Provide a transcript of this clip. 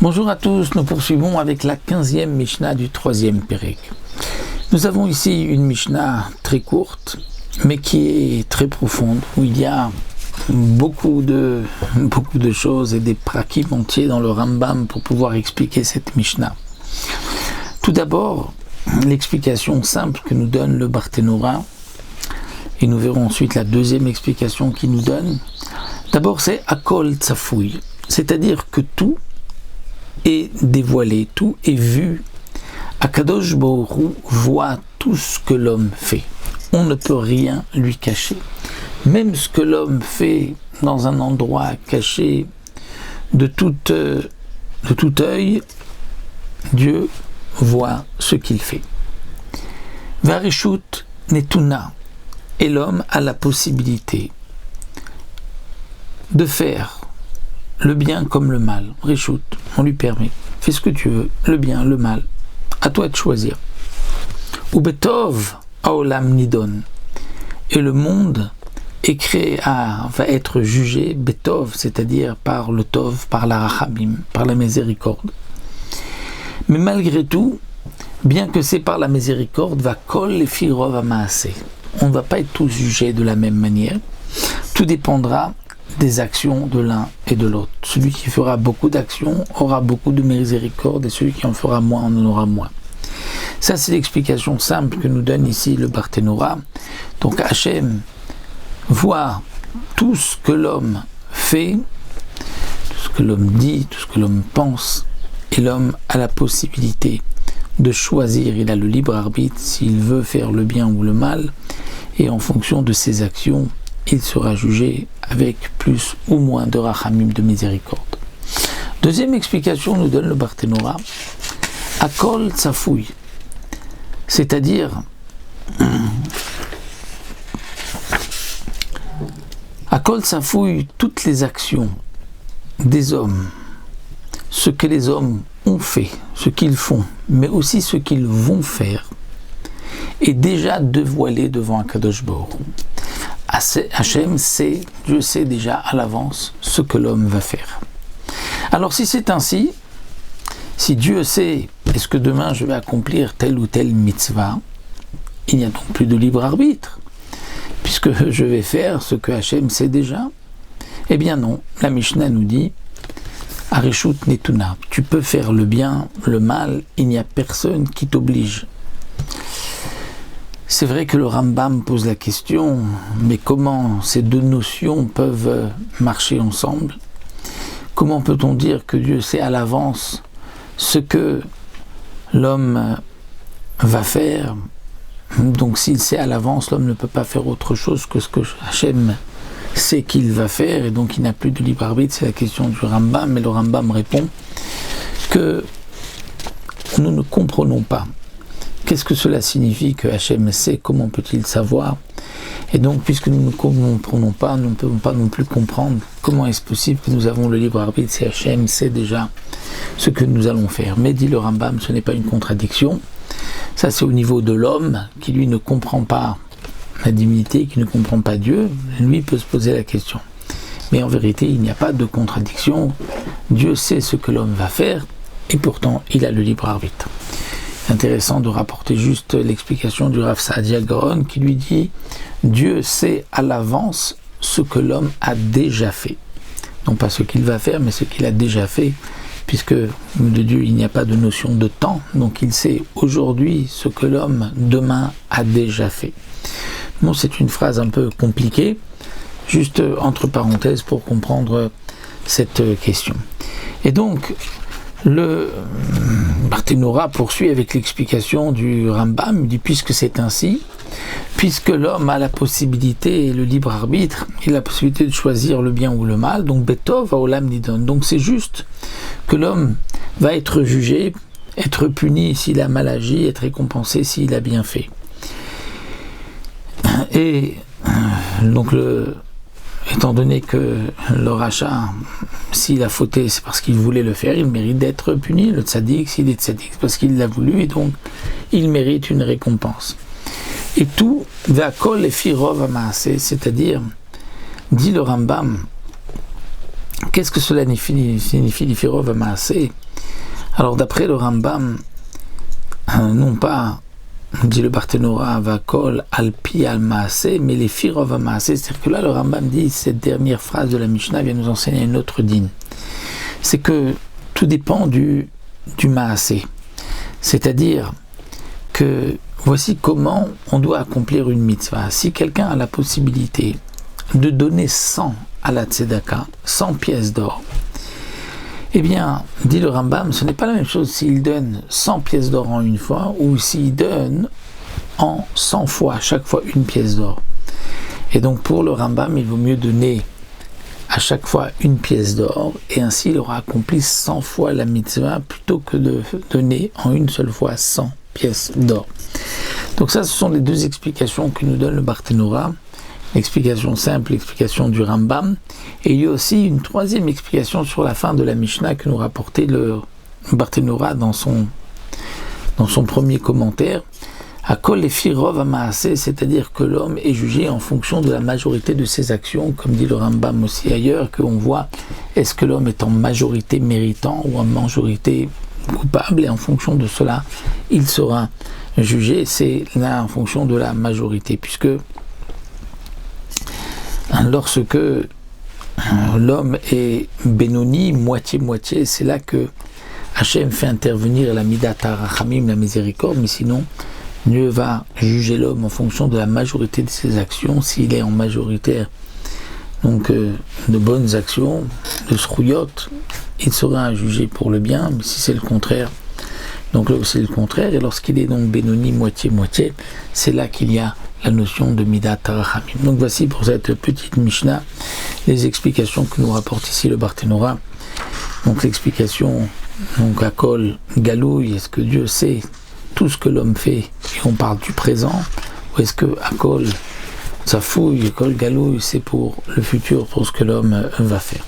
Bonjour à tous, nous poursuivons avec la 15e Mishnah du 3e Pérek. Nous avons ici une Mishnah très courte, mais qui est très profonde, où il y a beaucoup de choses et des prakim entiers dans le Rambam pour pouvoir expliquer cette Mishnah. Tout d'abord, l'explication simple que nous donne le Barthénora, et nous verrons ensuite la deuxième explication qu'il nous donne. D'abord, c'est Akol Tsafoui, c'est-à-dire que tout est dévoilé, tout est vu. Akadosh Baruch Hu voit tout ce que l'homme fait. On ne peut rien lui cacher. Même ce que l'homme fait dans un endroit caché de tout œil, Dieu voit ce qu'il fait. Varishut Netuna, et l'homme a la possibilité de faire le bien comme le mal. Rishut, on lui permet. Fais ce que tu veux, le bien, le mal. À toi de choisir. Ubetov Aolam Nidon. Et le monde est créé va être jugé Betov, c'est-à-dire par le Tov, par la Rachamim, par la miséricorde. Mais malgré tout, bien que c'est par la miséricorde, va kol les firov amaasé. On ne va pas être tous jugés de la même manière. Tout dépendra des actions de l'un et de l'autre. Celui qui fera beaucoup d'actions aura beaucoup de miséricorde et celui qui en fera moins en aura moins. Ça, c'est l'explication simple que nous donne ici le Barthénora. Donc Hachem voit tout ce que l'homme fait, tout ce que l'homme dit, tout ce que l'homme pense, et l'homme a la possibilité de choisir, il a le libre arbitre s'il veut faire le bien ou le mal, et en fonction de ses actions, il sera jugé avec plus ou moins de rachamim, de miséricorde. Deuxième explication nous donne le Barthénora, Akol Tsafoui, c'est-à-dire Akol Tsafoui, toutes les actions des hommes, ce que les hommes ont fait, ce qu'ils font, mais aussi ce qu'ils vont faire, est déjà dévoilé devant Akadosh Baruch Hu. Hachem sait, Dieu sait déjà à l'avance ce que l'homme va faire. Alors si c'est ainsi, si Dieu sait est-ce que demain je vais accomplir telle ou telle mitzvah, il n'y a donc plus de libre arbitre, puisque je vais faire ce que Hachem sait déjà. Eh bien non, la Mishnah nous dit Arishut Netuna, tu peux faire le bien, le mal, il n'y a personne qui t'oblige. C'est vrai que le Rambam pose la question, mais comment ces deux notions peuvent marcher ensemble? Comment peut-on dire que Dieu sait à l'avance ce que l'homme va faire? Donc s'il sait à l'avance, l'homme ne peut pas faire autre chose que ce que Hachem sait qu'il va faire, et donc il n'a plus de libre arbitre. C'est la question du Rambam, mais le Rambam répond que nous ne comprenons pas. Qu'est-ce que cela signifie que Hachem sait? Comment peut-il savoir? Et donc, puisque nous ne comprenons pas, nous ne pouvons pas non plus comprendre comment est-ce possible que nous avons le libre arbitre si Hachem sait déjà ce que nous allons faire. Mais dit le Rambam, ce n'est pas une contradiction. Ça, c'est au niveau de l'homme qui, lui, ne comprend pas la divinité, qui ne comprend pas Dieu. Lui peut se poser la question. Mais en vérité, il n'y a pas de contradiction. Dieu sait ce que l'homme va faire et pourtant, il a le libre arbitre. C'est intéressant de rapporter juste l'explication du Rav Saadia Gaon qui lui dit Dieu sait à l'avance ce que l'homme a déjà fait. Non pas ce qu'il va faire, mais ce qu'il a déjà fait, puisque de Dieu il n'y a pas de notion de temps, donc il sait aujourd'hui ce que l'homme demain a déjà fait. Bon, c'est une phrase un peu compliquée, juste entre parenthèses pour comprendre cette question. Et donc, le Barthénora poursuit avec l'explication du Rambam, il dit puisque c'est ainsi, puisque l'homme a la possibilité et le libre arbitre, il a la possibilité de choisir le bien ou le mal, donc Betov Aolam Nidon. Donc c'est juste que l'homme va être jugé, être puni s'il a mal agi, être récompensé s'il a bien fait. Et donc étant donné que le rachat, s'il a fauté, c'est parce qu'il voulait le faire, il mérite d'être puni. Le tzaddik, s'il est tzaddik, c'est parce qu'il l'a voulu, et donc il mérite une récompense. Et tout, v'akol et firov amaasé, c'est-à-dire, dit le Rambam, qu'est-ce que cela signifie l'ifirov amaasé? Alors d'après le Rambam, non pas, dit le Barthénora, vakol alpi al maasé, mais les firov amaasé, c'est-à-dire que là le Rambam dit, cette dernière phrase de la Mishnah vient nous enseigner une autre dîne. C'est que tout dépend du maasé. C'est-à-dire que voici comment on doit accomplir une mitzvah. Si quelqu'un a la possibilité de donner 100 à la tzedaka, 100 pièces d'or, eh bien, dit le Rambam, ce n'est pas la même chose s'il donne 100 pièces d'or en une fois ou s'il donne en 100 fois, chaque fois une pièce d'or. Et donc pour le Rambam, il vaut mieux donner à chaque fois une pièce d'or et ainsi il aura accompli 100 fois la mitzvah plutôt que de donner en une seule fois 100 pièces d'or. Donc ça, ce sont les deux explications que nous donne le Barthénora. L'explication simple, l'explication du Rambam. Et il y a aussi une troisième explication sur la fin de la Mishnah que nous rapportait le Barthénora dans son premier commentaire. Akol lefi rov hamaaseh, c'est-à-dire que l'homme est jugé en fonction de la majorité de ses actions, comme dit le Rambam aussi ailleurs, qu'on voit est-ce que l'homme est en majorité méritant ou en majorité coupable, et en fonction de cela, il sera jugé. C'est là en fonction de la majorité, puisque lorsque l'homme est Benoni, moitié-moitié, c'est là que Hachem fait intervenir la Midat HaRachamim, la miséricorde, mais sinon, Dieu va juger l'homme en fonction de la majorité de ses actions. S'il est en majoritaire, donc de bonnes actions, de srouyot, il sera jugé pour le bien, mais si c'est le contraire, donc là c'est le contraire, et lorsqu'il est donc Benoni, moitié-moitié, c'est là qu'il y a la notion de Midat HaRachamim. Donc voici pour cette petite Mishnah les explications que nous rapporte ici le Barthénora. Donc l'explication, donc Akol Galouille, est-ce que Dieu sait tout ce que l'homme fait et on parle du présent, ou est-ce que Akol Zafouille, Akol Galouille, c'est pour le futur, pour ce que l'homme va faire.